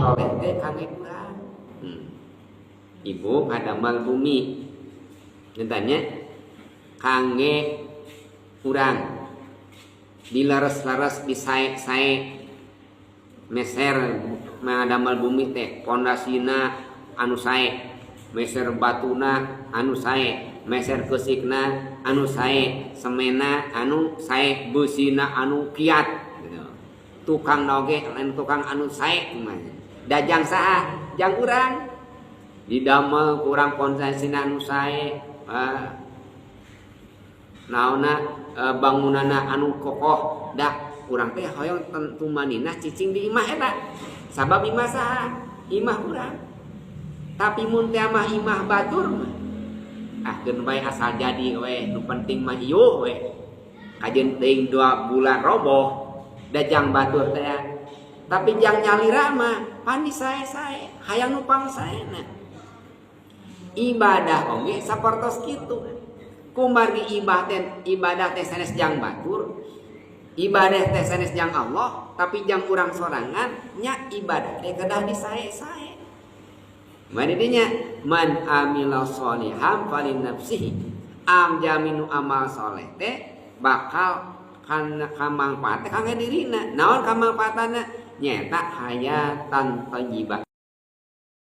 soleh teh kangge urang. Ibu ngadamal bumi nyatanya kangge urang dilaras-laras disae-sae meser ngadamal bumi teh pondasina anu sae, meser batuna anu sae, meser keusikna anu sae, semena anu sae, beusina anu kiat gitu. Tukang noge lain tukang anu sae kumaha. Dajang saha? Jang urang. Didamel kurang pondasina anu sae, naonna bangunana anu kokoh. Dah urang teh hoyong tentu manina cicing di imah eta. Sabab imah saha? Imah urang. Tapi mun teh mah imah batur mah geun bae asal jadi we, nu penting mah ieu we. Kajeun teuing 2 bulan roboh da jang batur teh. Tapi jang nyalira mah pan disae-sae, hayang nu pangsaena. Ibadah oge sapertos kitu. Kumargi ibadah teh sanes jang batur, ibadah teh sanes jang Allah, tapi jang urang sorangan nya ibadah teh kedah disae-sae. Madidinya man amila sholihan falin nafsihi. Am jaminu amal soleh teh bakal kana kamangpaat teh kangge dirina. Naon kamangpaatana? Nyata hayatan thayyibah,